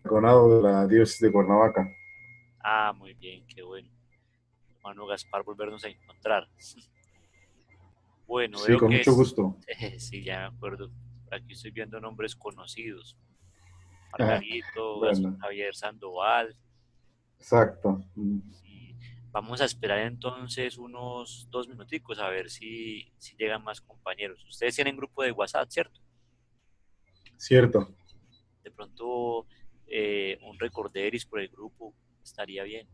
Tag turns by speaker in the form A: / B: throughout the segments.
A: diaconado de la diócesis de Cuernavaca.
B: Ah, muy bien, qué bueno. Hermano Gaspar, volvernos a encontrar. Bueno,
A: Sí,
B: veo
A: con
B: que
A: mucho
B: es,
A: gusto.
B: sí, ya me acuerdo. Aquí estoy viendo nombres conocidos.
A: Ajá.
B: Margarito,
A: Bueno,
B: Javier Sandoval.
A: exacto.
B: Y vamos a esperar entonces unos 2 minuticos a ver si llegan más compañeros. Ustedes tienen grupo de WhatsApp, ¿cierto?
A: Cierto.
B: De pronto un recorderis por el grupo estaría bien.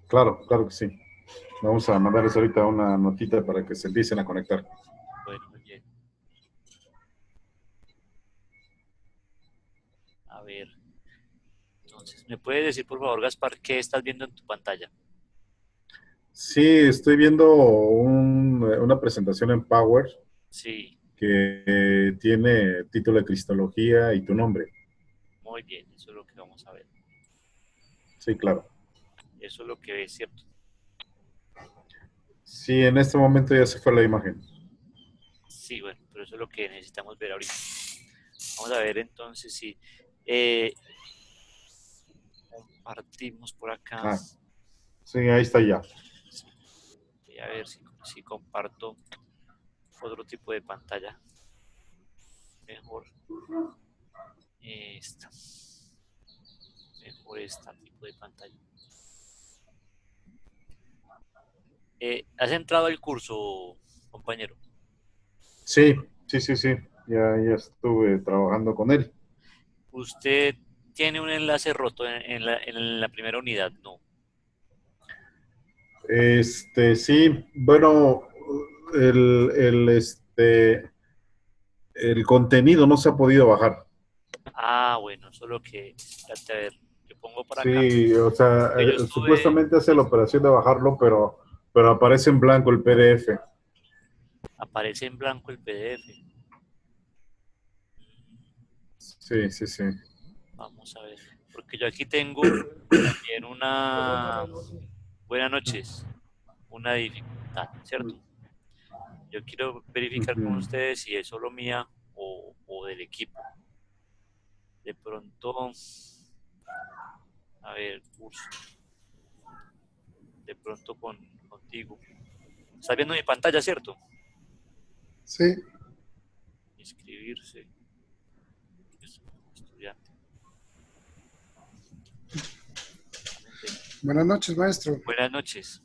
A: Claro, claro que sí. Vamos a mandarles ahorita una notita para que se empiecen a conectar.
B: Bueno, muy bien. A ver, entonces, ¿me puedes decir por favor, Gaspar, qué estás viendo en tu pantalla?
A: Sí, estoy viendo una presentación en Power
B: Sí,
A: que tiene título de Cristología y tu nombre.
B: muy bien, eso es lo que vamos a ver.
A: Sí, claro.
B: Eso es lo que es cierto.
A: Sí, en este momento ya se fue la imagen.
B: Sí, bueno, pero eso es lo que necesitamos ver ahorita. Vamos a ver entonces si eh, compartimos por acá.
A: Ah, sí, ahí está ya.
B: Sí, voy a ver si comparto otro tipo de pantalla. Mejor esta. Mejor esta tipo de pantalla. ¿Has entrado al curso, compañero?
A: Sí, sí, sí, sí. Ya estuve trabajando con él.
B: Usted tiene un enlace roto en la primera unidad, ¿no?
A: Sí, bueno, el contenido no se ha podido bajar.
B: Ah, bueno, eso es lo que, espérate, a ver, yo pongo por acá,
A: Sí, o sea,
B: porque yo estuve,
A: supuestamente hace la operación de bajarlo, pero aparece en blanco el PDF.
B: aparece en blanco el PDF.
A: Sí, sí, sí.
B: Vamos a ver, porque yo aquí tengo también buenas noches, una dificultad, ¿cierto? Yo quiero verificar con
A: Ujú.
B: ustedes si es solo mía o del equipo. De pronto, a ver, curso, de pronto contigo. ¿Estás viendo mi pantalla, cierto?
C: Sí,
B: Inscribirse, estudiante.
C: buenas noches, maestro.
B: Buenas noches,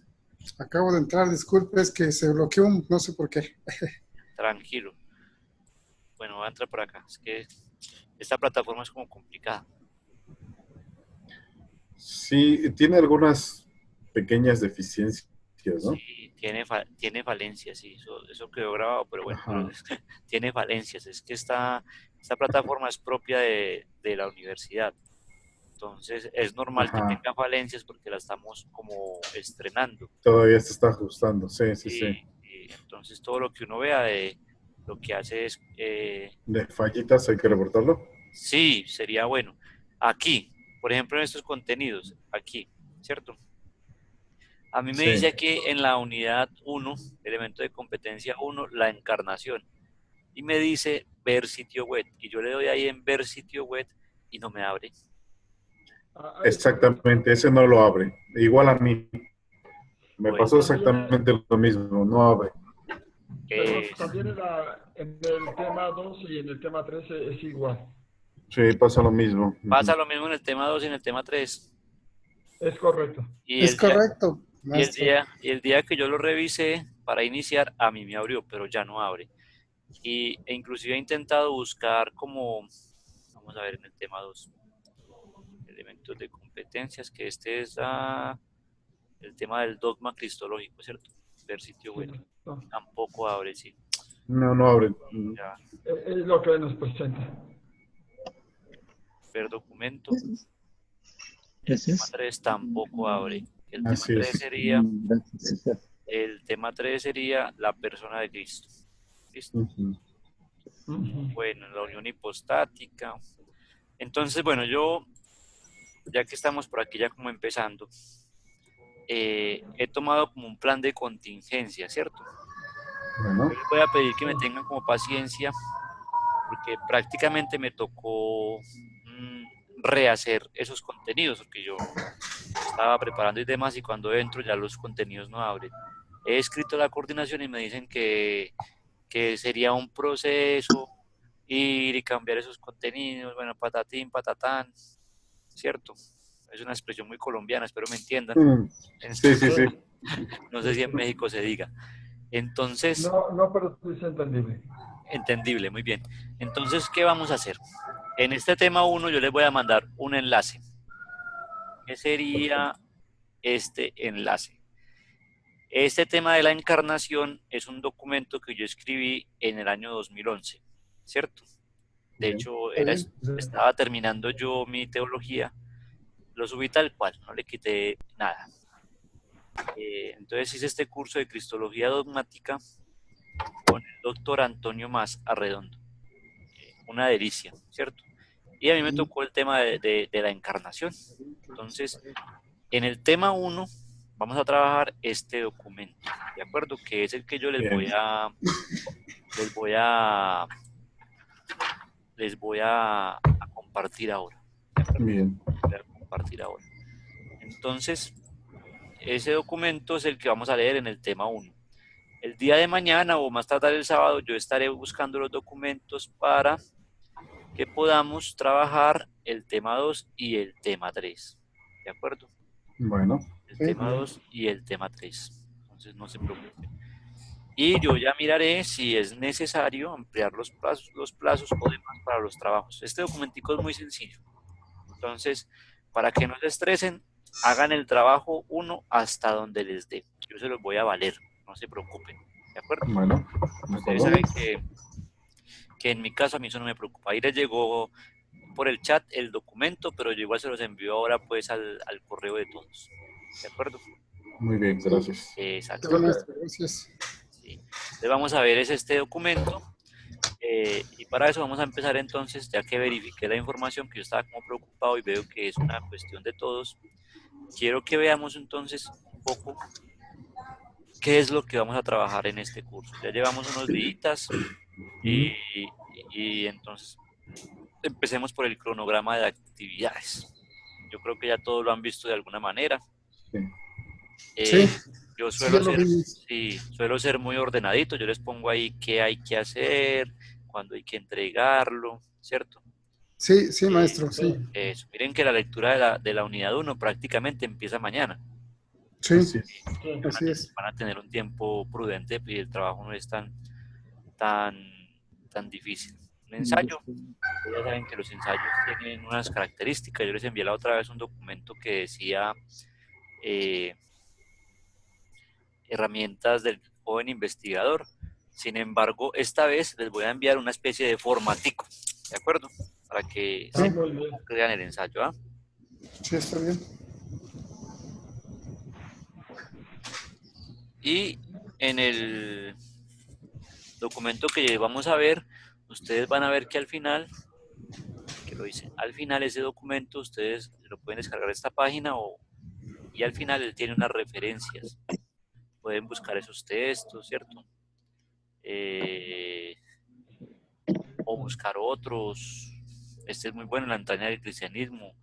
C: Acabo de entrar, disculpe, es que se bloqueó no sé por qué.
B: tranquilo. Bueno, voy a entrar por acá. Es que esta plataforma es como complicada.
A: Sí, tiene algunas pequeñas deficiencias, ¿no?
B: Sí, tiene falencias, sí, eso quedó grabado, pero bueno, pero
A: Ajá,
B: tiene falencias. Es que esta plataforma es propia de la universidad. Entonces es normal que
A: ajá.
B: tenga falencias porque la estamos como estrenando.
A: Todavía se está ajustando. Sí, sí, sí.
B: Y entonces todo lo que uno vea lo que hace es,
A: De fallitas hay que reportarlo.
B: sí, sería bueno. Aquí, por ejemplo, en estos contenidos, aquí, ¿cierto? A mí me
A: Sí.
B: dice aquí en la unidad 1, elemento de competencia 1, la encarnación. Y me dice ver sitio web. Y yo le doy ahí en ver sitio web y no me abre.
A: Exactamente, ese no lo abre. Igual a mí. Me
B: Bueno,
A: pasó exactamente lo mismo, no abre.
B: es,
D: En el tema 2 y en el tema 3 es igual.
A: Sí, pasa lo mismo.
B: pasa
A: Ujú.
B: lo mismo en el tema 2 y en el tema 3.
D: Es correcto.
B: Y
C: Es
B: el día,
C: correcto, maestro.
B: y el día que yo lo revisé para iniciar, a mí me abrió, pero ya no abre. E inclusive he intentado buscar como, vamos a ver en el tema 2 elementos de competencias, que este es el tema del dogma cristológico, ¿cierto? Ver sitio
D: Sí,
B: web.
D: no.
B: Tampoco abre, sí.
A: No, no abre. Ujú.
B: Ya,
D: Es lo que nos presenta.
B: ver documento. El tema
E: Gracias.
B: 3 tampoco abre.
A: Así es.
B: El tema 3 sería la persona de Cristo. ¿Listo?
A: Ujú.
D: Ujú.
B: Bueno, la unión hipostática. Entonces, bueno, yo, ya que estamos por aquí ya como empezando, he tomado como un plan de contingencia, ¿cierto?
A: Bueno,
B: Yo les voy a pedir que
D: Sí.
B: me tengan como paciencia, porque prácticamente me tocó rehacer esos contenidos, porque yo estaba preparando y demás, y cuando entro ya los contenidos no abren. He escrito la coordinación y me dicen que sería un proceso ir y cambiar esos contenidos, bueno, patatín, patatán, ¿cierto? Es una expresión muy colombiana, espero me entiendan.
A: Sí, sí, sí.
B: No sé si en México se diga. Entonces,
D: No, pero sí es entendible.
B: entendible, muy bien. Entonces, ¿qué vamos a hacer? En este tema 1 yo les voy a mandar un enlace. ¿Qué sería este enlace? Este tema de la encarnación es un documento que yo escribí en el año 2011, ¿cierto? De
A: Bien.
B: hecho,
C: Está bien.
B: estaba terminando yo mi teología, lo subí tal cual, no le quité nada. Entonces hice este curso de Cristología Dogmática con el doctor Antonio Mas Arredondo. Una delicia, ¿cierto? Y a mí me tocó el tema de la encarnación. Entonces, en el tema 1 vamos a trabajar este documento, ¿de acuerdo? Que es el que yo les
A: Bien.
B: voy a compartir ahora. ¿De acuerdo?
A: Bien.
B: Voy a compartir ahora. Entonces, ese documento es el que vamos a leer en el tema 1. El día de mañana o más tarde el sábado yo estaré buscando los documentos para que podamos trabajar el tema 2 y el tema 3. ¿De acuerdo?
A: Bueno.
B: El
C: Sí.
B: tema 2 y el tema 3. Entonces no se preocupen. Y yo ya miraré si es necesario ampliar los plazos o demás para los trabajos. Este documentico es muy sencillo. Entonces, para que no se estresen, hagan el trabajo 1 hasta donde les dé. Yo se los voy a valer, no se preocupen. ¿De acuerdo?
A: Bueno.
B: Ustedes saben que en mi caso a mí eso no me preocupa. Ahí les llegó por el chat el documento, pero yo igual se los envío ahora pues al correo de todos. ¿De acuerdo?
A: Muy bien, gracias.
B: Exacto.
C: Está bien, maestro, gracias.
B: Sí. Entonces vamos a ver es este documento y para eso vamos a empezar entonces, ya que verifiqué la información, que yo estaba como preocupado y veo que es una cuestión de todos, quiero que veamos entonces un poco qué es lo que vamos a trabajar en este curso. Ya llevamos unos días y entonces empecemos por el cronograma de actividades. Yo creo que ya todos lo han visto de alguna manera.
C: Sí.
B: Yo
C: Sí, ya lo vimos.
B: suelo ser muy ordenadito. Yo les pongo ahí qué hay que hacer, cuándo hay que entregarlo, ¿cierto?
C: Sí, sí, maestro, sí.
B: Eso. Miren que la lectura de la unidad 1 prácticamente empieza mañana.
C: Sí,
A: Así es.
D: Sí.
C: así es.
B: Van a tener un tiempo prudente y el trabajo no es tan difícil. Un ensayo, ya saben que los ensayos tienen unas características. Yo les envié la otra vez un documento que decía herramientas del joven investigador. Sin embargo, esta vez les voy a enviar una especie de formatico, ¿de acuerdo? Para que
C: Sí.
D: Muy bien.
B: crean el ensayo, ¿ah?
C: Sí, está bien.
B: Y en el documento que vamos a ver, ustedes van a ver que al final, que lo dice, al final ese documento ustedes lo pueden descargar de esta página y al final él tiene unas referencias. Pueden buscar esos textos, ¿cierto? O buscar otros. Este es muy bueno, la entraña del cristianismo.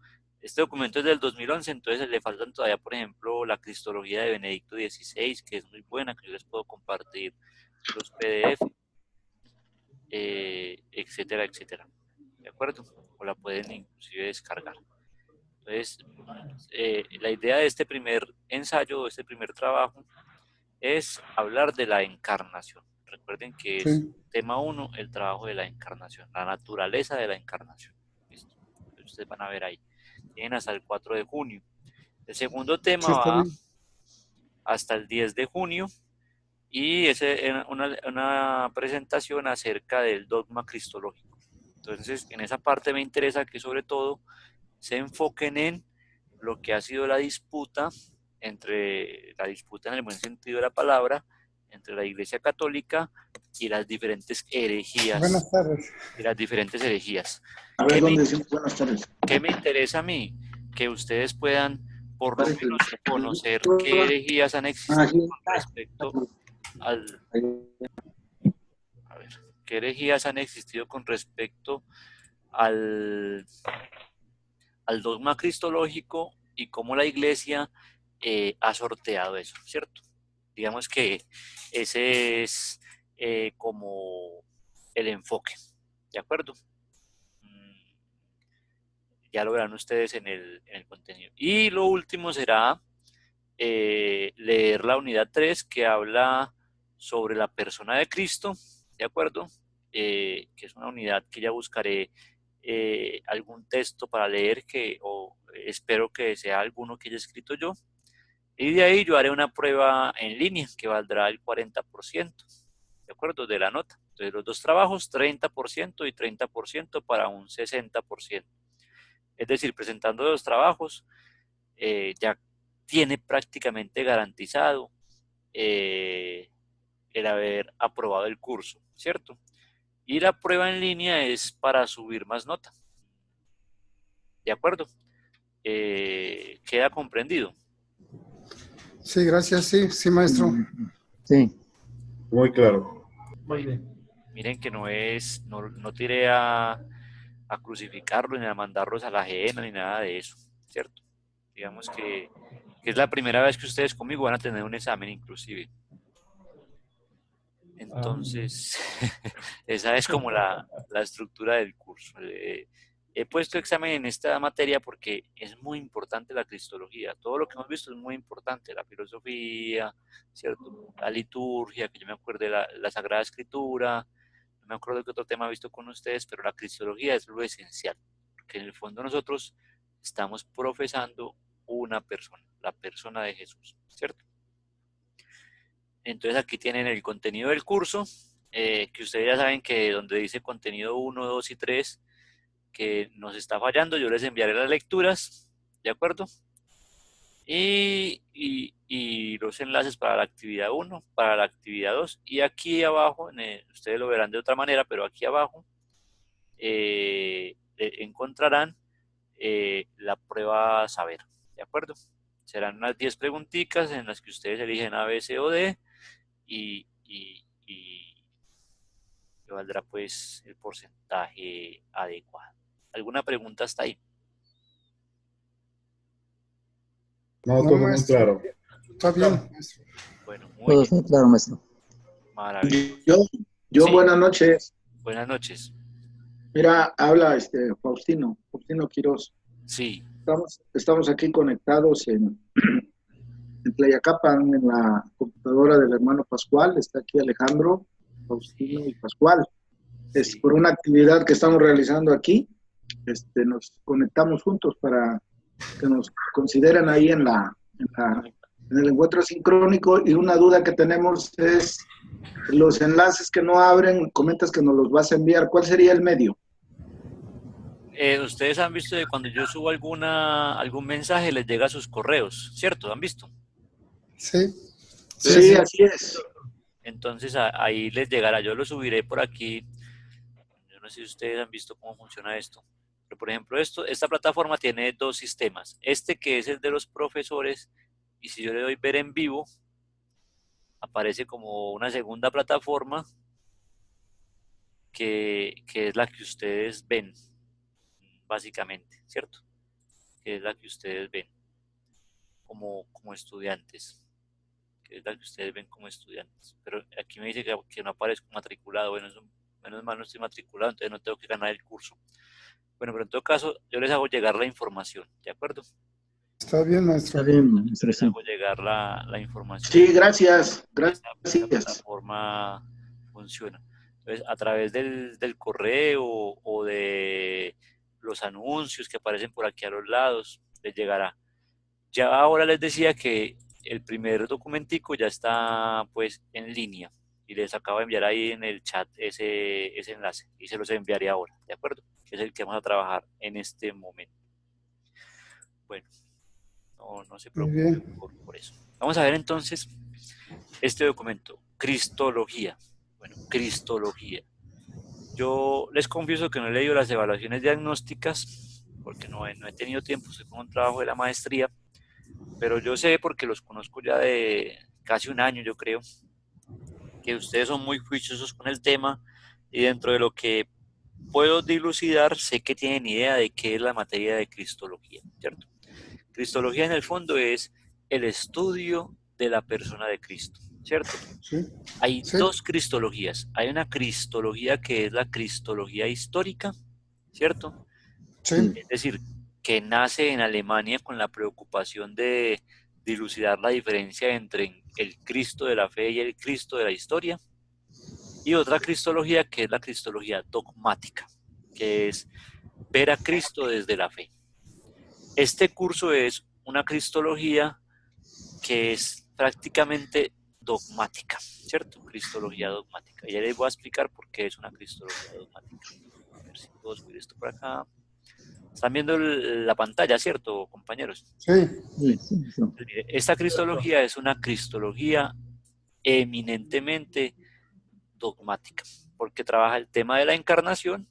B: Este documento es del 2011, entonces le faltan todavía, por ejemplo, la Cristología de Benedicto XVI, que es muy buena, que yo les puedo compartir los PDF, etcétera, etcétera. ¿De acuerdo? O la pueden inclusive descargar. Entonces, la idea de este primer ensayo, de este primer trabajo, es hablar de la encarnación. Recuerden que es
C: Sí.
B: tema 1, el trabajo de la encarnación, la naturaleza de la encarnación. ¿Listo? Entonces, ustedes van a ver ahí. Tienen hasta el 4 de junio. El segundo tema
C: Sí, está
B: va
C: bien.
B: hasta el 10 de junio y es una presentación acerca del dogma cristológico. Entonces, en esa parte me interesa que sobre todo se enfoquen en lo que ha sido la disputa en el buen sentido de la palabra, entre la Iglesia Católica y las diferentes herejías.
C: Buenas tardes.
B: Y las diferentes herejías.
E: A ver, ¿dónde decimos buenas tardes?
B: ¿Qué me interesa a mí? Que ustedes puedan por lo menos conocer qué herejías han existido con respecto al... A ver, qué herejías han existido con respecto al al dogma cristológico y cómo la Iglesia ha sorteado eso, ¿cierto? Digamos que ese es como el enfoque, ¿de acuerdo? Ya lo verán ustedes en el contenido. Y lo último será leer la unidad 3 que habla sobre la persona de Cristo, ¿de acuerdo? Que es una unidad que ya buscaré algún texto para leer o espero que sea alguno que haya escrito yo. Y de ahí yo haré una prueba en línea que valdrá el 40%, ¿de acuerdo? De la nota. Entonces los dos trabajos, 30% y 30% para un 60%. Es decir, presentando los trabajos, ya tiene prácticamente garantizado el haber aprobado el curso, ¿cierto? Y la prueba en línea es para subir más nota. ¿De acuerdo? ¿Queda comprendido?
C: Sí, gracias, sí, sí, maestro.
E: Sí.
A: Muy claro.
D: Muy bien.
B: Miren que no tiré a crucificarlos ni a mandarlos a la ajena ni nada de eso, ¿cierto? Digamos que es la primera vez que ustedes conmigo van a tener un examen inclusive. Entonces, esa es como la estructura del curso. He puesto examen en esta materia porque es muy importante la cristología. Todo lo que hemos visto es muy importante. La filosofía, ¿cierto? La liturgia, que yo me acuerdo de la Sagrada Escritura. No me acuerdo de qué otro tema he visto con ustedes, pero la cristología es lo esencial. Porque en el fondo nosotros estamos profesando una persona, la persona de Jesús, ¿cierto? Entonces aquí tienen el contenido del curso, que ustedes ya saben que donde dice contenido 1, 2 y 3, que nos está fallando, yo les enviaré las lecturas, ¿de acuerdo? Y los enlaces para la actividad 1, para la actividad 2, y aquí abajo, ustedes lo verán de otra manera, pero aquí abajo encontrarán la prueba saber, ¿de acuerdo? Serán unas 10 preguntitas en las que ustedes eligen A, B, C o D, y valdrá pues el porcentaje adecuado. ¿Alguna pregunta hasta ahí?
A: No,
C: No,
A: todo muy
C: maestro.
A: claro.
C: Está bien, maestro.
B: Bueno, muy
E: Todo
B: bien,
E: está claro, maestro.
B: maravilloso.
E: Yo
B: Sí.
E: buenas noches.
B: Buenas noches.
E: Mira, habla Faustino Quiroz.
B: Sí,
E: Estamos aquí conectados en Tlayacapan, en la computadora del hermano Pascual. Está aquí Alejandro, Faustino y Pascual. Es
B: sí.
E: por una actividad que estamos realizando aquí. Nos conectamos juntos para que nos consideren ahí en el encuentro sincrónico. Y una duda que tenemos es los enlaces que no abren, comentas que nos los vas a enviar. ¿Cuál sería el medio?
B: Ustedes han visto que cuando yo subo algún mensaje les llega a sus correos, ¿cierto? ¿Han visto?
C: Sí,
E: Sí,
C: sí.
E: así es.
B: Entonces ahí les llegará. Yo lo subiré por aquí. Yo no sé si ustedes han visto cómo funciona esto. Pero por ejemplo, esta plataforma tiene dos sistemas. Este que es el de los profesores, y si yo le doy ver en vivo, aparece como una segunda plataforma que es la que ustedes ven, básicamente, ¿cierto? Que es la que ustedes ven como estudiantes. Que es la que ustedes ven como estudiantes. Pero aquí me dice que no aparezco matriculado. Bueno, menos mal no estoy matriculado, entonces no tengo que ganar el curso. Bueno, pero en todo caso, yo les hago llegar la información, ¿de acuerdo?
C: Está bien, maestro.
E: Está bien, maestro.
B: Les
E: Sí,
B: hago llegar la información.
E: sí, gracias.
B: Esta
E: Gracias.
B: plataforma funciona. Entonces, a través del correo o de los anuncios que aparecen por aquí a los lados, les llegará. Ya ahora les decía que el primer documentico ya está pues en línea y les acabo de enviar ahí en el chat ese enlace y se los enviaré ahora, ¿de acuerdo? Que es el que vamos a trabajar en este momento. Bueno, no se
C: Muy
B: preocupen
C: bien.
B: por eso. Vamos a ver entonces este documento, Cristología. Bueno, Cristología. Yo les confieso que no he leído las evaluaciones diagnósticas porque no he tenido tiempo, estoy con un trabajo de la maestría, pero yo sé, porque los conozco ya de casi un año, yo creo, que ustedes son muy juiciosos con el tema y dentro de lo que puedo dilucidar, sé que tienen idea de qué es la materia de cristología, ¿cierto? Cristología en el fondo es el estudio de la persona de Cristo, ¿cierto?
C: Sí,
B: Hay
C: sí,
B: dos cristologías. Hay una cristología que es la cristología histórica, ¿cierto?
C: sí,
B: Es decir, que nace en Alemania con la preocupación de dilucidar la diferencia entre el Cristo de la fe y el Cristo de la historia. Y otra cristología que es la cristología dogmática, que es ver a Cristo desde la fe. Este curso es una cristología que es prácticamente dogmática, ¿cierto? Cristología dogmática. Ya les voy a explicar por qué es una cristología dogmática. A ver si puedo subir esto por acá. Están viendo la pantalla, ¿cierto, compañeros?
C: sí,
E: Sí, sí, sí.
B: Esta cristología es una cristología eminentemente dogmática, porque trabaja el tema de la encarnación,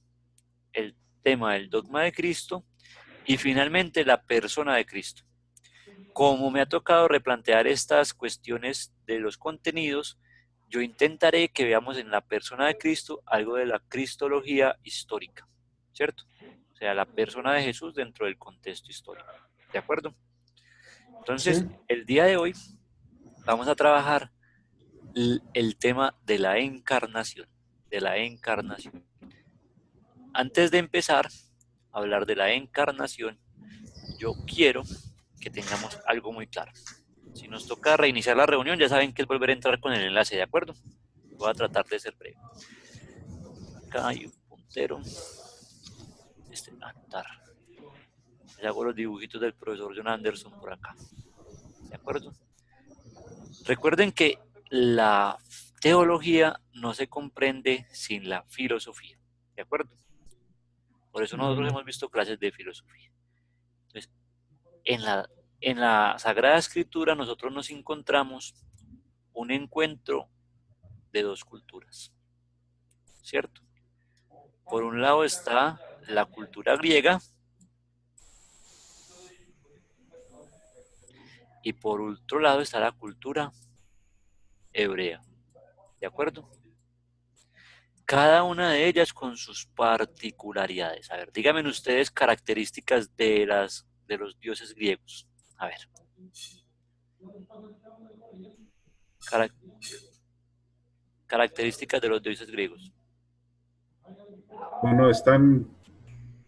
B: el tema del dogma de Cristo y finalmente la persona de Cristo. Como me ha tocado replantear estas cuestiones de los contenidos, yo intentaré que veamos en la persona de Cristo algo de la cristología histórica, ¿cierto? O sea, la persona de Jesús dentro del contexto histórico, ¿de acuerdo? Entonces,
C: sí,
B: el día de hoy vamos a trabajar el tema de la encarnación, de la encarnación. Antes de empezar a hablar de la encarnación, yo quiero que tengamos algo muy claro. Si nos toca reiniciar la reunión, ya saben que es volver a entrar con el enlace, ¿de acuerdo? Voy a tratar de ser breve. Acá hay un puntero. Anotar. Ya hago los dibujitos del profesor John Anderson por acá. ¿De acuerdo? Recuerden que la teología no se comprende sin la filosofía. ¿De acuerdo? Por eso nosotros hemos visto clases de filosofía. Entonces, en la Sagrada Escritura nosotros nos encontramos un encuentro de dos culturas, ¿cierto? Por un lado está la cultura griega y por otro lado está la cultura hebrea, ¿de acuerdo? Cada una de ellas con sus particularidades. A ver, díganme ustedes características de los dioses griegos. A ver. Características de los dioses griegos.
A: Bueno, están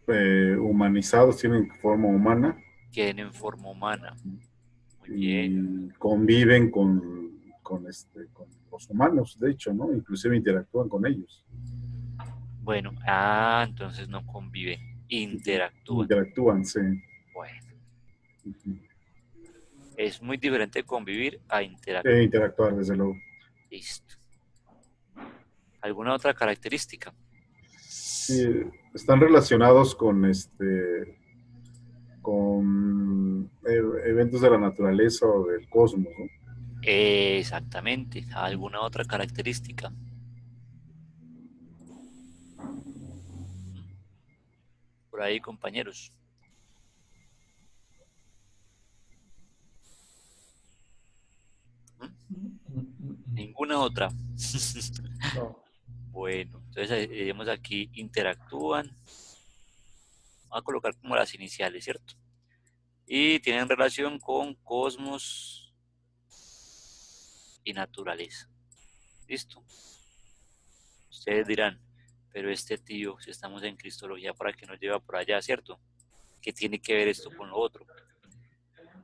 A: humanizados, tienen forma humana
B: Tienen forma humana. Muy bien.
A: y conviven con los humanos, de hecho, ¿no? Inclusive interactúan con ellos.
B: Bueno, entonces no conviven, interactúan.
A: Interactúan, sí.
B: Bueno, es muy diferente convivir a interactuar.
A: Interactuar, desde luego.
B: Listo. ¿Alguna otra característica?
A: Sí, están relacionados con eventos de la naturaleza o del cosmos, ¿no?
B: Exactamente. ¿Alguna otra característica? Por ahí, compañeros. ¿Ninguna otra?
D: No.
B: Bueno, entonces vemos aquí interactúan. Vamos a colocar como las iniciales, ¿cierto? Y tienen relación con cosmos y naturaleza. ¿Listo? Ustedes dirán, pero este tío, si estamos en Cristología, ¿para qué nos lleva por allá, cierto? ¿Qué tiene que ver esto con lo otro?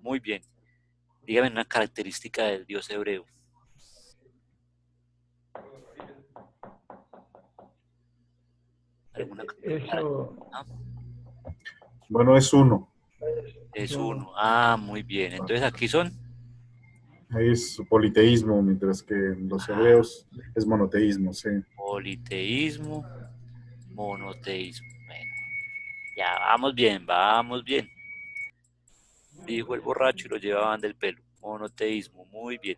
B: Muy bien. Dígame una característica del dios hebreo. ¿Alguna
D: Eso
A: Bueno, es uno.
B: Es uno. Muy bien. Entonces aquí son
A: Es politeísmo, mientras que en los hebreos es monoteísmo, sí.
B: politeísmo, monoteísmo. Bueno, ya vamos bien, vamos bien. Dijo el borracho y lo llevaban del pelo. Monoteísmo, muy bien.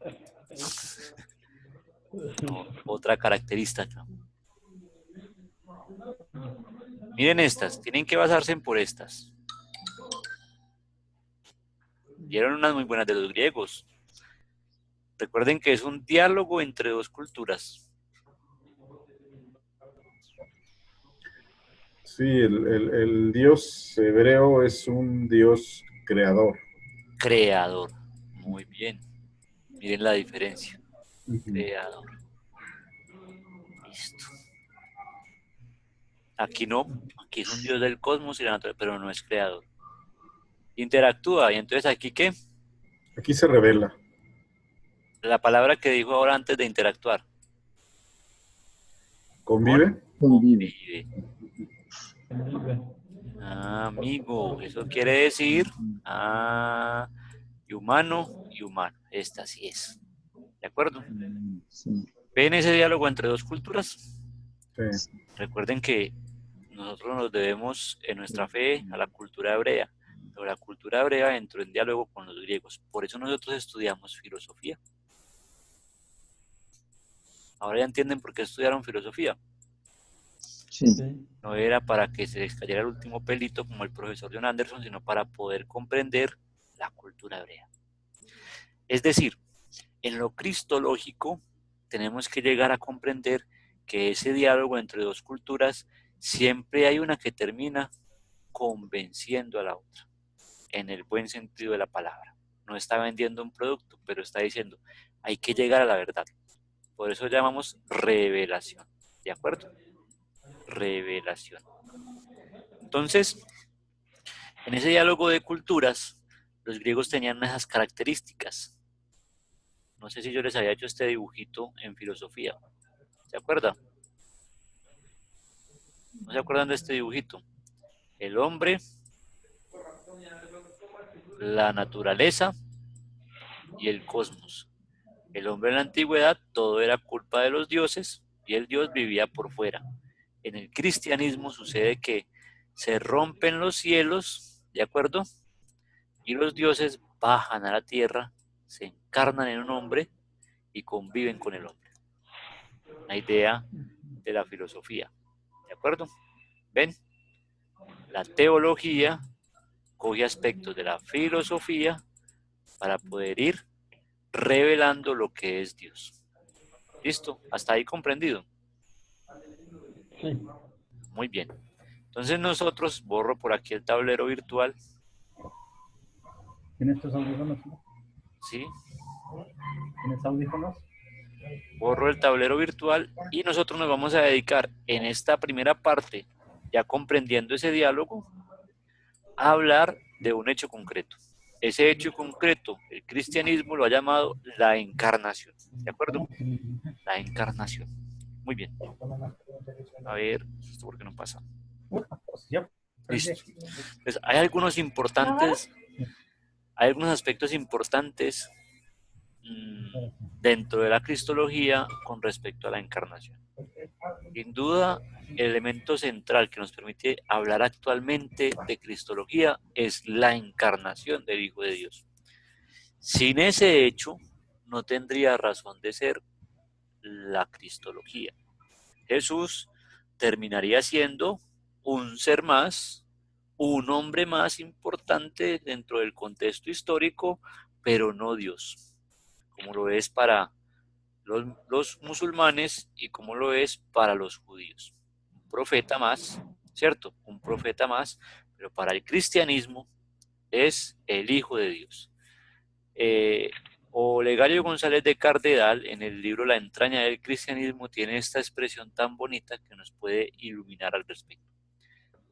B: No, otra característica. Miren estas, tienen que basarse en por estas. Dieron unas muy buenas de los griegos. Recuerden que es un diálogo entre dos culturas.
A: Sí, el Dios hebreo es un Dios creador.
B: Creador. Muy bien. Miren la diferencia.
A: Ujú.
B: Creador. Listo. Aquí no. Aquí es un Dios del cosmos y la naturaleza, pero no es creador. Interactúa. Y entonces aquí, ¿qué?
A: Aquí se revela.
B: La palabra que dijo ahora antes de interactuar.
A: ¿Convive?
E: Convive.
B: Convive.
D: Convive.
B: Ah, amigo. Eso quiere decir. Y humano y humano. Esta sí es. ¿De acuerdo?
E: Sí.
B: ¿Ven ese diálogo entre dos culturas?
A: Sí.
B: Recuerden que nosotros nos debemos en nuestra fe a la cultura hebrea, pero la cultura hebrea entró en diálogo con los griegos. Por eso nosotros estudiamos filosofía. Ahora ya entienden por qué estudiaron filosofía.
E: Sí.
D: Sí.
B: No era para que se les cayera el último pelito como el profesor John Anderson, sino para poder comprender la cultura hebrea. Es decir, en lo cristológico tenemos que llegar a comprender que ese diálogo entre dos culturas siempre hay una que termina convenciendo a la otra, en el buen sentido de la palabra. No está vendiendo un producto, pero está diciendo, hay que llegar a la verdad. Por eso llamamos revelación. ¿De acuerdo? Revelación. Entonces, en ese diálogo de culturas, los griegos tenían esas características. No sé si yo les había hecho este dibujito en filosofía. ¿Se acuerdan? ¿No se acuerdan de este dibujito? El hombre, la naturaleza y el cosmos. El hombre en la antigüedad todo era culpa de los dioses y el dios vivía por fuera. En el cristianismo sucede que se rompen los cielos, ¿de acuerdo? Y los dioses bajan a la tierra, se encarnan en un hombre y conviven con el hombre. Una idea de la filosofía, ¿de acuerdo? ¿Ven? La teología coge aspectos de la filosofía para poder ir revelando lo que es Dios. ¿Listo? ¿Hasta ahí comprendido?
D: Sí.
B: Muy bien. Entonces nosotros, borro por aquí el tablero virtual,
F: ¿Tienes tus audífonos?
B: ¿sí?
F: ¿Tienes audífonos?
B: Borro el tablero virtual y nosotros nos vamos a dedicar en esta primera parte, ya comprendiendo ese diálogo, a hablar de un hecho concreto. Ese hecho concreto, el cristianismo lo ha llamado la encarnación. ¿De acuerdo? La encarnación. Muy bien. A ver, ¿esto por qué no pasa? Listo. Entonces, hay algunos aspectos importantes dentro de la cristología con respecto a la encarnación. Sin duda, el elemento central que nos permite hablar actualmente de cristología es la encarnación del Hijo de Dios. Sin ese hecho, no tendría razón de ser la cristología. Jesús terminaría siendo un ser más, un hombre más importante dentro del contexto histórico, pero no Dios, como lo es para los musulmanes y como lo es para los judíos. Un profeta más, ¿cierto? Un profeta más, pero para el cristianismo es el Hijo de Dios. Olegario González de Cardedal, en el libro La entraña del cristianismo, tiene esta expresión tan bonita que nos puede iluminar al respecto.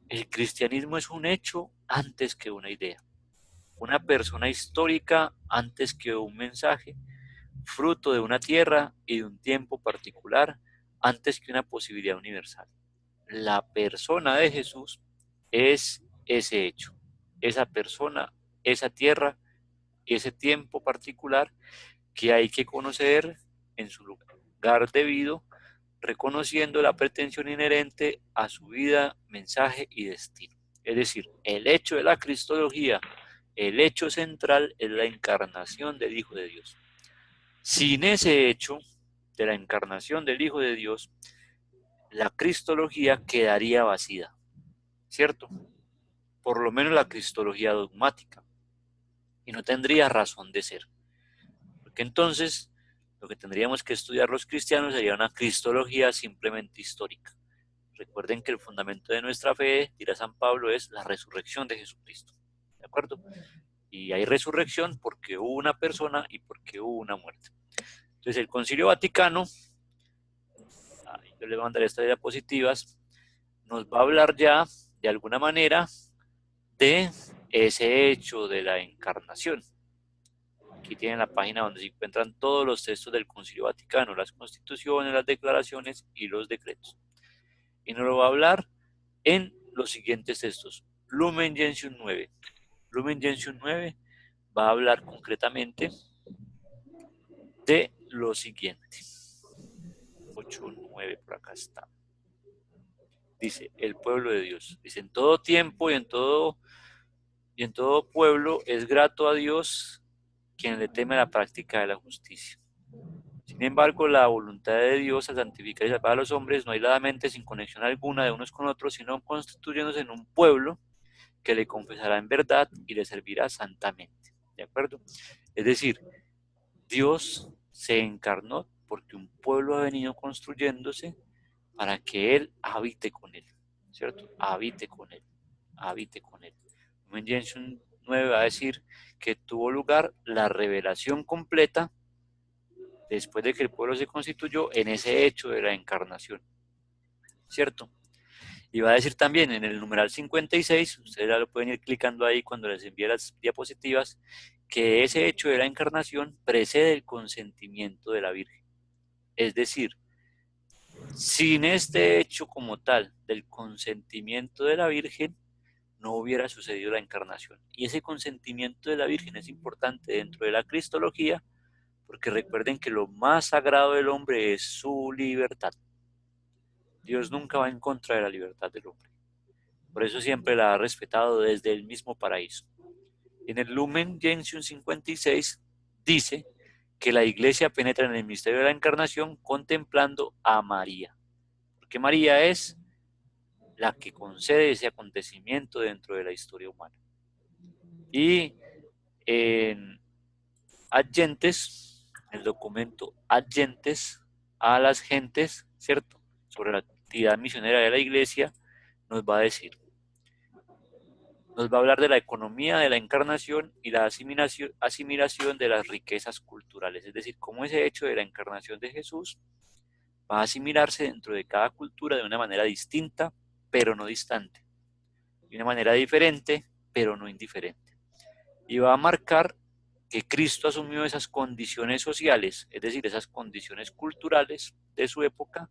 B: El cristianismo es un hecho antes que una idea, una persona histórica antes que un mensaje, fruto de una tierra y de un tiempo particular antes que una posibilidad universal. La persona de Jesús es ese hecho, esa persona, esa tierra, ese tiempo particular que hay que conocer en su lugar debido, reconociendo la pretensión inherente a su vida, mensaje y destino. Es decir, el hecho de la cristología, el hecho central es la encarnación del Hijo de Dios. Sin ese hecho de la encarnación del Hijo de Dios, la cristología quedaría vacía, ¿cierto? Por lo menos la cristología dogmática, y no tendría razón de ser. Porque entonces lo que tendríamos que estudiar los cristianos sería una cristología simplemente histórica, Recuerden que el fundamento de nuestra fe, dirá San Pablo, es la resurrección de Jesucristo. ¿De acuerdo? Y hay resurrección porque hubo una persona y porque hubo una muerte. Entonces el Concilio Vaticano, yo le voy a mandar estas diapositivas, nos va a hablar ya, de alguna manera, de ese hecho de la encarnación. Aquí tienen la página donde se encuentran todos los textos del Concilio Vaticano, las constituciones, las declaraciones y los decretos. Y nos lo va a hablar en los siguientes textos. Lumen Gentium 9. Lumen Gentium 9 va a hablar concretamente de lo siguiente. 8.9 por acá está. Dice, el pueblo de Dios. Dice, en todo tiempo y en todo pueblo es grato a Dios quien le teme la práctica de la justicia. Sin embargo, la voluntad de Dios al santificar y salvar a los hombres no aisladamente sin conexión alguna de unos con otros, sino constituyéndose en un pueblo que le confesará en verdad y le servirá santamente. ¿De acuerdo? Es decir, Dios se encarnó porque un pueblo ha venido construyéndose para que Él habite con Él, ¿cierto? Habite con Él, habite con Él. Lumen Gentium 9 va a decir que tuvo lugar la revelación completa después de que el pueblo se constituyó en ese hecho de la encarnación, ¿cierto? Y va a decir también en el numeral 56, ustedes ya lo pueden ir clicando ahí cuando les envíe las diapositivas, que ese hecho de la encarnación precede el consentimiento de la Virgen. Es decir, sin este hecho como tal del consentimiento de la Virgen, no hubiera sucedido la encarnación. Y ese consentimiento de la Virgen es importante dentro de la cristología, porque recuerden que lo más sagrado del hombre es su libertad. Dios nunca va en contra de la libertad del hombre. Por eso siempre la ha respetado desde el mismo paraíso. En el Lumen Gentium 56 dice que la Iglesia penetra en el misterio de la encarnación contemplando a María. Porque María es la que concede ese acontecimiento dentro de la historia humana. Y en Adyentes, el documento Adyentes a las gentes, ¿cierto?, sobre la actividad misionera de la Iglesia, nos va a decir, nos va a hablar de la economía de la encarnación y la asimilación de las riquezas culturales, es decir, cómo ese hecho de la encarnación de Jesús va a asimilarse dentro de cada cultura de una manera distinta, pero no distante, de una manera diferente, pero no indiferente. Y va a marcar que Cristo asumió esas condiciones sociales, es decir, esas condiciones culturales de su época,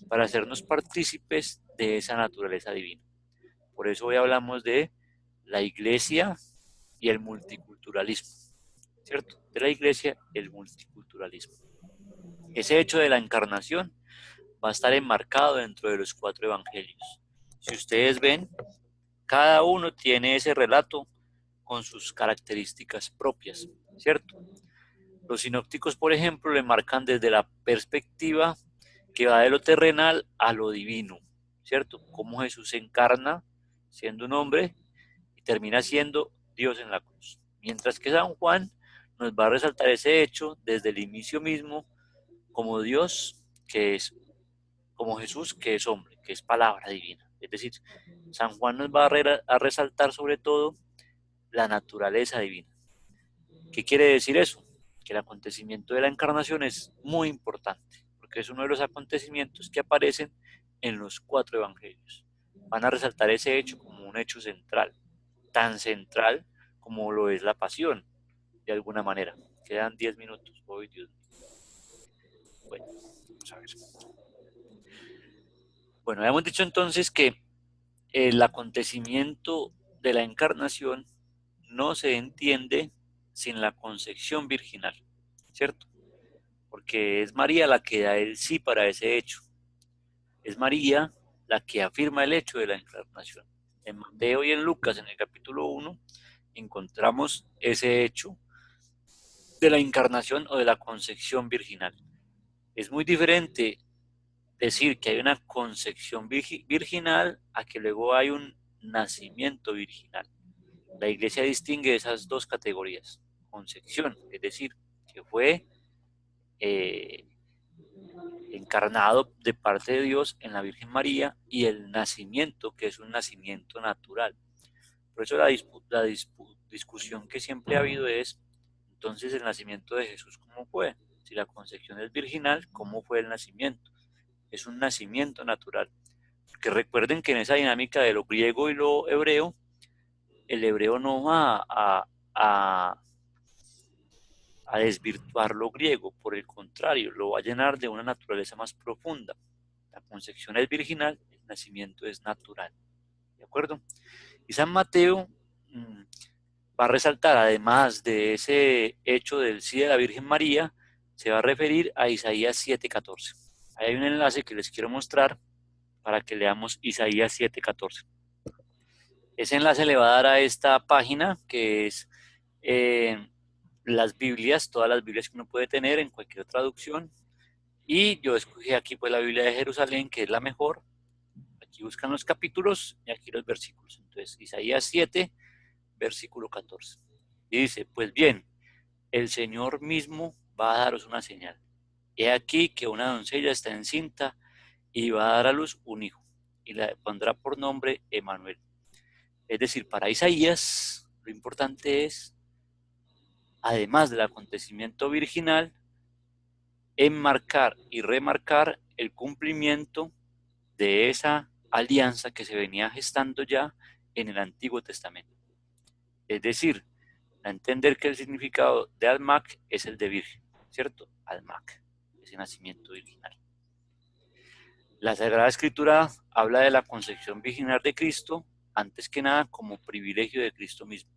B: para hacernos partícipes de esa naturaleza divina. Por eso hoy hablamos de la Iglesia y el multiculturalismo, ¿cierto? De la Iglesia y el multiculturalismo. Ese hecho de la encarnación va a estar enmarcado dentro de los 4 evangelios. Si ustedes ven, cada uno tiene ese relato con sus características propias, ¿cierto? Los sinópticos, por ejemplo, le marcan desde la perspectiva que va de lo terrenal a lo divino, ¿cierto? Cómo Jesús se encarna siendo un hombre y termina siendo Dios en la cruz. Mientras que San Juan nos va a resaltar ese hecho desde el inicio mismo como Dios, que es, como Jesús, que es hombre, que es palabra divina. Es decir, San Juan nos va a resaltar sobre todo la naturaleza divina. ¿Qué quiere decir eso? Que el acontecimiento de la encarnación es muy importante, porque es uno de los acontecimientos que aparecen en los 4 evangelios. Van a resaltar ese hecho como un hecho central, tan central como lo es la pasión, de alguna manera. Quedan 10 minutos. Oh, Dios mío. Bueno, vamos a ver. Bueno, hemos dicho entonces que el acontecimiento de la encarnación no se entiende sin la concepción virginal, ¿cierto? Porque es María la que da el sí para ese hecho. Es María la que afirma el hecho de la encarnación. En Mateo y en Lucas, en el capítulo 1, encontramos ese hecho de la encarnación o de la concepción virginal. Es muy diferente decir que hay una concepción virginal a que luego hay un nacimiento virginal. La Iglesia distingue esas 2 categorías. Concepción, es decir, que fue encarnado de parte de Dios en la Virgen María, y el nacimiento, que es un nacimiento natural. Por eso la discusión que siempre ha habido es, entonces, el nacimiento de Jesús, ¿cómo fue? Si la concepción es virginal, ¿cómo fue el nacimiento? Es un nacimiento natural. Porque recuerden que en esa dinámica de lo griego y lo hebreo, el hebreo no va a desvirtuar lo griego, por el contrario, lo va a llenar de una naturaleza más profunda. La concepción es virginal, el nacimiento es natural. ¿De acuerdo? Y San Mateo va a resaltar, además de ese hecho del sí de la Virgen María, se va a referir a Isaías 7:14. Ahí hay un enlace que les quiero mostrar para que leamos Isaías 7:14. Ese enlace le va a dar a esta página, que es las Biblias, todas las Biblias que uno puede tener en cualquier traducción. Y yo escogí aquí pues la Biblia de Jerusalén, que es la mejor. Aquí buscan los capítulos y aquí los versículos. Entonces, Isaías 7, versículo 14. Y dice, pues bien, el Señor mismo va a daros una señal. He aquí que una doncella está encinta y va a dar a luz un hijo, y le pondrá por nombre Emmanuel. Es decir, para Isaías, lo importante es, además del acontecimiento virginal, enmarcar y remarcar el cumplimiento de esa alianza que se venía gestando ya en el Antiguo Testamento. Es decir, a entender que el significado de Almac es el de virgen, ¿cierto? Almac, ese nacimiento virginal. La Sagrada Escritura habla de la concepción virginal de Cristo, antes que nada como privilegio de Cristo mismo,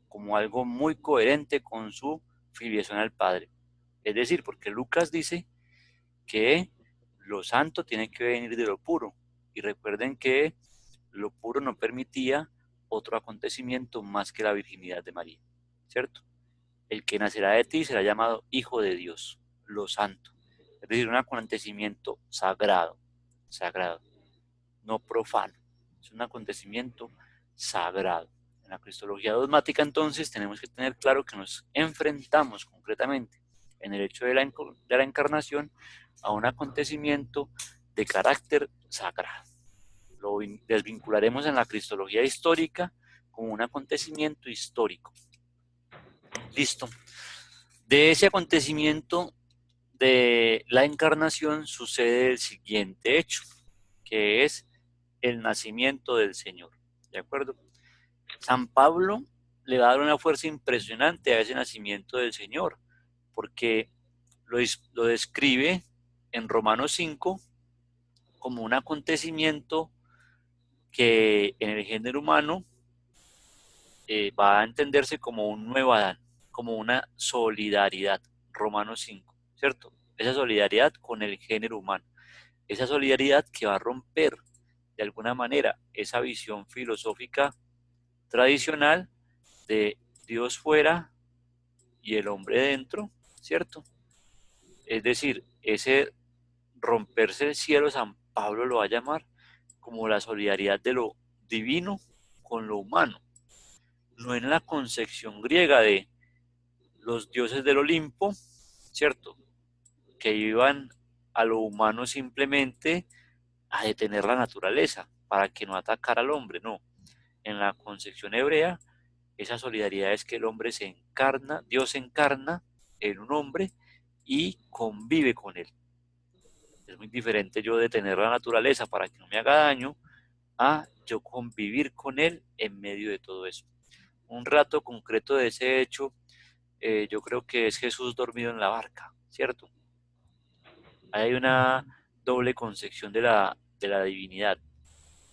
B: como algo muy coherente con su filiación al Padre. Es decir, porque Lucas dice que lo santo tiene que venir de lo puro, y recuerden que lo puro no permitía otro acontecimiento más que la virginidad de María, ¿cierto? El que nacerá de ti será llamado Hijo de Dios, lo santo, es decir, un acontecimiento sagrado, no profano, es un acontecimiento sagrado. En la cristología dogmática, entonces, tenemos que tener claro que nos enfrentamos concretamente en el hecho de la encarnación a un acontecimiento de carácter sagrado. Lo desvincularemos en la cristología histórica como un acontecimiento histórico. Listo. De ese acontecimiento de la encarnación sucede el siguiente hecho, que es el nacimiento del Señor. ¿De acuerdo? San Pablo le va a dar una fuerza impresionante a ese nacimiento del Señor, porque lo describe en Romanos 5 como un acontecimiento que en el género humano va a entenderse como un nuevo Adán, como una solidaridad. Romanos 5, ¿cierto? Esa solidaridad con el género humano, esa solidaridad que va a romper de alguna manera esa visión filosófica tradicional de Dios fuera y el hombre dentro, ¿cierto? Es decir, ese romperse el cielo, San Pablo lo va a llamar como la solidaridad de lo divino con lo humano. No en la concepción griega de los dioses del Olimpo, ¿cierto? Que iban a lo humano simplemente a detener la naturaleza para que no atacara al hombre, no. En la concepción hebrea, esa solidaridad es que el hombre se encarna, Dios se encarna en un hombre y convive con él. Es muy diferente yo detener la naturaleza para que no me haga daño a yo convivir con él en medio de todo eso. Un rato concreto de ese hecho, yo creo que es Jesús dormido en la barca, ¿cierto? Hay una doble concepción de la divinidad.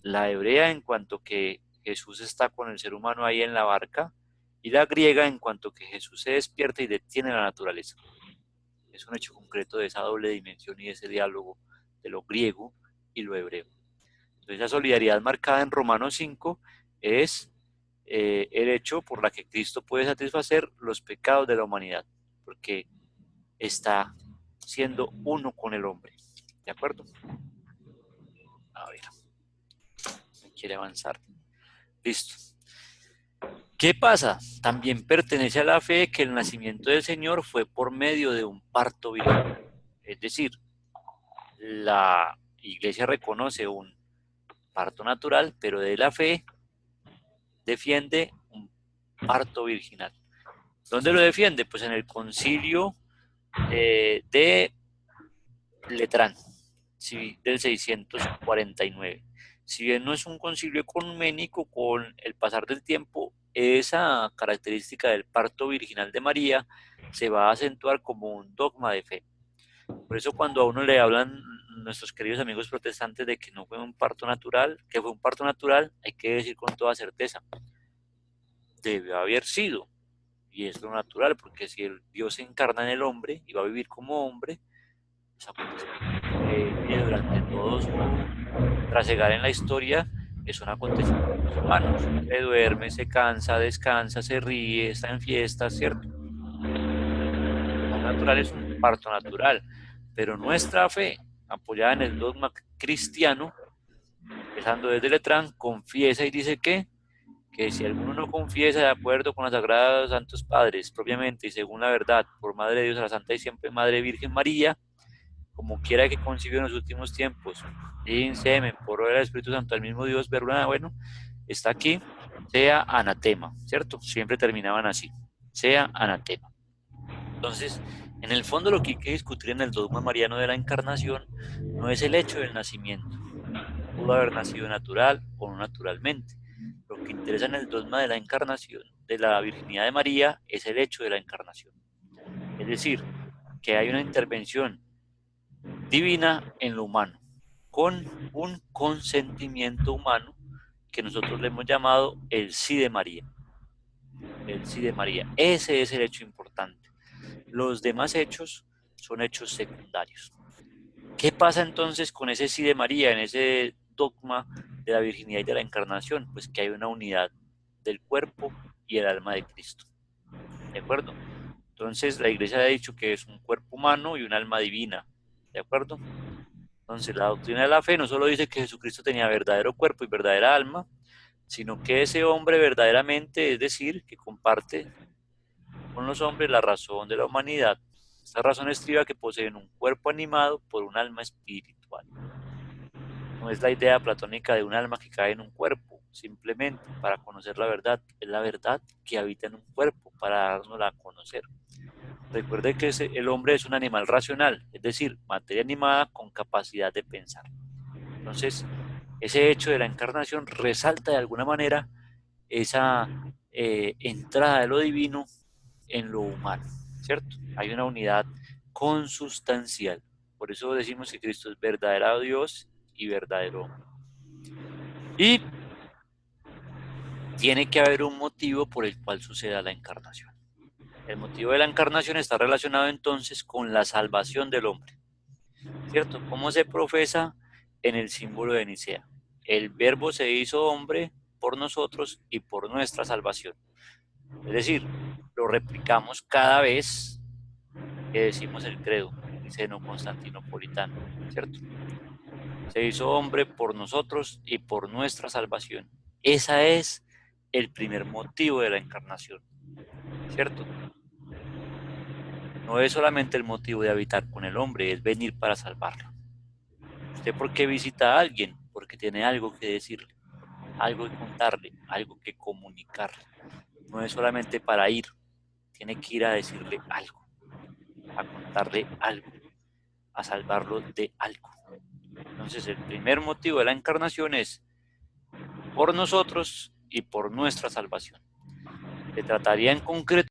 B: La hebrea en cuanto que Jesús está con el ser humano ahí en la barca, y la griega en cuanto que Jesús se despierta y detiene la naturaleza. Es un hecho concreto de esa doble dimensión y de ese diálogo de lo griego y lo hebreo. Entonces, la solidaridad marcada en Romanos 5 es el hecho por la que Cristo puede satisfacer los pecados de la humanidad, porque está siendo uno con el hombre. ¿De acuerdo? A ver, me quiere avanzar. Listo. ¿Qué pasa? También pertenece a la fe que el nacimiento del Señor fue por medio de un parto virginal. Es decir, la Iglesia reconoce un parto natural, pero de la fe defiende un parto virginal. ¿Dónde lo defiende? Pues en el concilio de Letrán, ¿sí? Del 649. Si bien no es un concilio ecuménico, con el pasar del tiempo, esa característica del parto virginal de María se va a acentuar como un dogma de fe. Por eso cuando a uno le hablan nuestros queridos amigos protestantes de que no fue un parto natural, que fue un parto natural, hay que decir con toda certeza, debe haber sido, y es lo natural, porque si el Dios se encarna en el hombre y va a vivir como hombre, pues acontecimientos durante todo su trasegar en la historia son acontecimientos humanos. Se duerme, se cansa, descansa, se ríe, está en fiestas, ¿cierto? Lo natural es un parto natural, pero nuestra fe, apoyada en el dogma cristiano, empezando desde Letrán, confiesa y dice que si alguno no confiesa de acuerdo con los sagrados santos padres, propiamente y según la verdad, por Madre de Dios, a la Santa y siempre Madre Virgen María, como quiera que concibió en los últimos tiempos, sin semen, por obra del Espíritu Santo, al mismo Dios, verdad, bueno, está aquí, sea anatema, ¿cierto? Siempre terminaban así, sea anatema. Entonces, en el fondo lo que hay que discutir en el dogma mariano de la encarnación no es el hecho del nacimiento, pudo haber nacido natural o no naturalmente. Lo que interesa en el dogma de la encarnación, de la virginidad de María, es el hecho de la encarnación. Es decir, que hay una intervención divina en lo humano, con un consentimiento humano que nosotros le hemos llamado el sí de María. El sí de María. Ese es el hecho importante. Los demás hechos son hechos secundarios. ¿Qué pasa entonces con ese sí de María, en ese dogma de la virginidad y de la encarnación? Pues que hay una unidad del cuerpo y el alma de Cristo. ¿De acuerdo? Entonces la Iglesia ha dicho que es un cuerpo humano y un alma divina. ¿De acuerdo? Entonces la doctrina de la fe no solo dice que Jesucristo tenía verdadero cuerpo y verdadera alma, sino que ese hombre verdaderamente, es decir, que comparte con los hombres la razón de la humanidad. Esta razón estriba que poseen un cuerpo animado por un alma espiritual. No es la idea platónica de un alma que cae en un cuerpo, simplemente para conocer la verdad. Es la verdad que habita en un cuerpo para dárnosla a conocer. Recuerde que el hombre es un animal racional, es decir, materia animada con capacidad de pensar. Entonces, ese hecho de la encarnación resalta de alguna manera esa entrada de lo divino en lo humano, ¿cierto? Hay una unidad consustancial. Por eso decimos que Cristo es verdadero Dios y verdadero hombre. Y tiene que haber un motivo por el cual suceda la encarnación. El motivo de la encarnación está relacionado entonces con la salvación del hombre, ¿cierto? ¿Cómo se profesa en el símbolo de Nicea? El Verbo se hizo hombre por nosotros y por nuestra salvación. Es decir, lo replicamos cada vez que decimos el credo niceno-constantinopolitano, ¿cierto? Se hizo hombre por nosotros y por nuestra salvación. Ese es el primer motivo de la encarnación, ¿cierto? No es solamente el motivo de habitar con el hombre, es venir para salvarlo. ¿Usted por qué visita a alguien? Porque tiene algo que decirle, algo que contarle, algo que comunicarle. No es solamente para ir, tiene que ir a decirle algo, a contarle algo, a salvarlo de algo. Entonces el primer motivo de la encarnación es por nosotros y por nuestra salvación. Se trataría en concreto